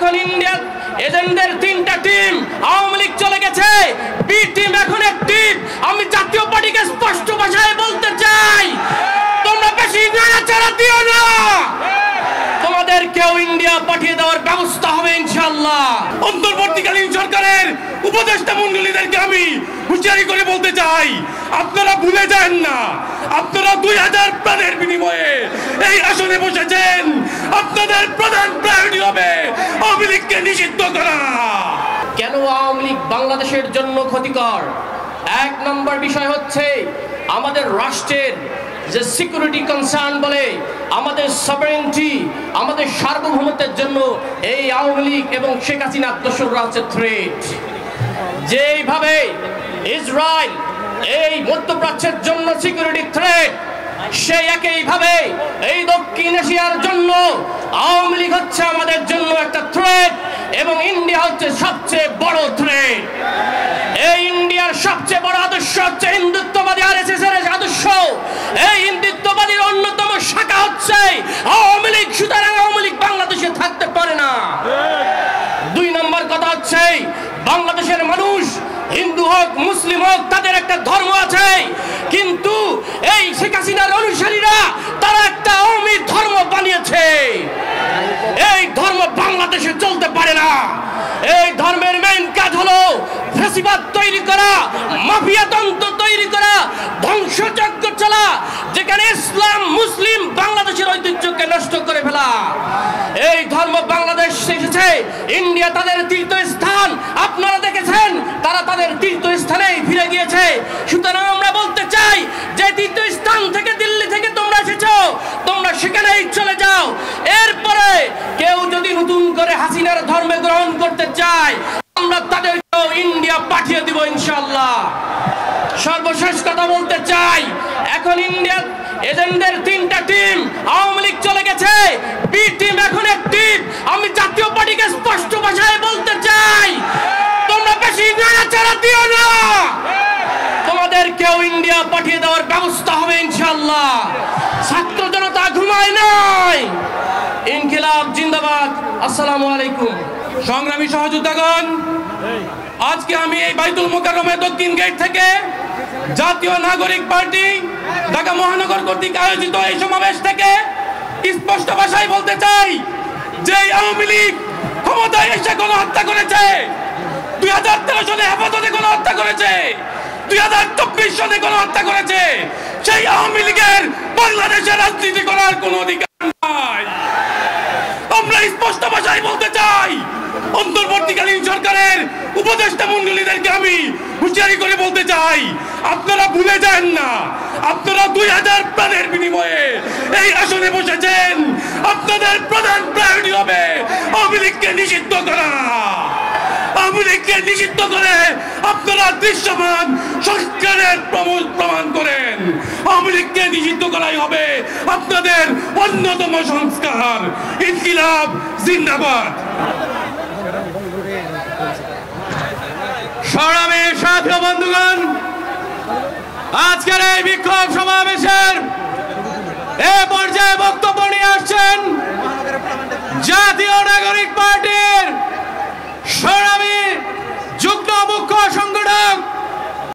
এখন ইন্ডিয়ার এজেন্টদের তিনটা টিম, আওয়ামী লীগ চলে গেছে, বি টিম এখন অ্যাক্টিভ। আমি জাতীয় পার্টিকে স্পষ্ট ভাষায় বলতে চাই, তোমরা বেশি নাড়াচাড়া দিও না, তোমাদেরকেও ইন্ডিয়া পাঠিয়ে দেওয়ার ব্যবস্থা হবে ইনশাআল্লাহ। অন্তর্বর্তীকালীন সরকারের উপদেষ্টা মণ্ডলীদেরকে আমি হুঁশিয়ারি করে বলতে চাই, আপনারা ভুলে যান না, আপনারা 2000 প্রাণের বিনিময়ে এই আসনে বসেছেন। আপনাদের প্রধান প্রায়োরিটি হবে আওয়ামী লীগকে নিষিদ্ধ করা। কেন আওয়ামী লীগ বাংলাদেশের জন্য ক্ষতিকর? এক নম্বর বিষয় হচ্ছে আমাদের রাষ্ট্রের যে সিকিউরিটি কনসার্ন বলে, আমাদের সভারেন্টি, আমাদের সার্বভৌমত্বের জন্য এই আওয়ামী লীগ এবং শেখ হাসিনার দোসররা হচ্ছে থ্রেট। যেইভাবে ইসরায়েল এই মধ্যপ্রাচ্যের জন্য সিকিউরিটি থ্রেট, সেই একইভাবে এই দক্ষিণ এশিয়ার জন্য আওয়ামী লীগ হচ্ছে আমাদের জন্য একটা থ্রেট, এবং ইন্ডিয়া হচ্ছে সবচেয়ে বড় থ্রেট। এই ইন্ডিয়ার সবচেয়ে বড় আদর্শ হচ্ছে হিন্দুত্ববাদী আরএসএস এর আদর্শ। এই হিন্দুত্ববাদীর অন্যতম শাখা হচ্ছে আওয়ামী লীগ, সুতরাং আওয়ামী লীগ বাংলাদেশে থাকতে পারে না। দুই নম্বর কথা হচ্ছে বাংলাদেশের মানুষ হিন্দু হোক মুসলিম হোক তাদের একটা ধর্ম আছে, কিন্তু এই শেখ হাসিনার অনুসারীরা তারা একটা আওয়ামী ধর্ম বানিয়েছে। এই ধর্ম বাংলাদেশে চলতে পারে না। এই ধর্মের মেইন কাজ হলো ফ্যাসিবাদ তৈরি করা, মাফিয়াতন্ত্র তৈরি করা, ধ্বংসযজ্ঞ চলা, যেখানে ইসলাম মুসলিম বাংলাদেশের ঐতিহ্যকে নষ্ট করে ফেলা। এই ধর্ম বাংলাদেশ এসেছে, ইন্ডিয়া তাদের তীর্থস্থান, আপনারা দেখেছেন তারা তাদের তীর্থস্থানেই ফিরে গিয়েছে। সুতরাং আমরা বলতে চাই যে তীর্থস্থান থেকে, দিল্লি থেকে তোমরা এসেছো, তোমরা সেখানেই চলে যাও। এরপরে কেউ যদি নতুন করে হাসিনার ধর্মে গ্রহণ করতে চায়, আমরা তাদেরকেও ইন্ডিয়া পাঠিয়ে দিব ইনশাআল্লাহ। সর্বশেষ কথা বলতে চাই, এখন ইন্ডিয়ার এজেন্টদের তিনটা টিম, আওয়ামী লীগ চলে গেছে, বি টিম এখন অ্যাক্টিভ। আমি জাতীয় পার্টিকে স্পষ্ট ভাষায় বলতে চাই, তোমরা বেশি নাড়াচাড়া দিও না, তোমাদেরকেও ইন্ডিয়া পাঠিয়ে দেওয়ার ব্যবস্থা হবে ইনশাআল্লাহ। ছাত্র জনতা ঘুমায় নাই, ইনকিলাব জিন্দাবাদ। আসসালামু আলাইকুম। সংগ্রামী সহযোদ্ধাগণ, আজকে আমি এই বাইতুল মোকাররমের দক্ষিণ গেট থেকে জাতীয় নাগরিক পার্টি ঢাকা মহানগর কর্তৃক আয়োজিত এই সমাবেশ থেকে স্পষ্ট ভাষায় বলতে চাই যে আওয়ামী লীগ ক্ষমতায় এসে গণহত্যা করেছে, 2013 সালে হেফাজতে গণহত্যা করেছে, 2024 সালে গণহত্যা করেছে। সেই আওয়ামী লীগের বাংলাদেশে রাজনীতি করার কোনো অধিকার নাই। আমরা স্পষ্ট ভাষায় বলতে চাই, অন্তর্বর্তীকালীন সরকারের উপদেষ্টা মণ্ডলীদেরকে আমি হুঁশিয়ারি করে বলতে চাই, আপনারা ভুলে যান না, আপনারা 2000 প্রাণের বিনিময়ে এই আসনে বসেছেন। আপনাদের প্রধান প্রায়োরিটি হবে আওয়ামী লীগকে নিষিদ্ধ করা। আওয়ামী লীগকে নিষিদ্ধ করে আপনারা দৃশ্যমান সংস্কারের প্রমাণ করেন। আওয়ামী লীগকে নিষিদ্ধ করাই হবে আপনাদের অন্যতম সংস্কার। ইনকিলাব জিন্দাবাদ। সংগ্রামী সাথী বন্ধুগণ, আজকের এই বিক্ষোভ সমাবেশের এ পর্যায়ে বক্তব্য নিয়ে আসছেন জাতীয় নাগরিক পার্টির সংগ্রামী যুগ্ম মুখ্য সংগঠক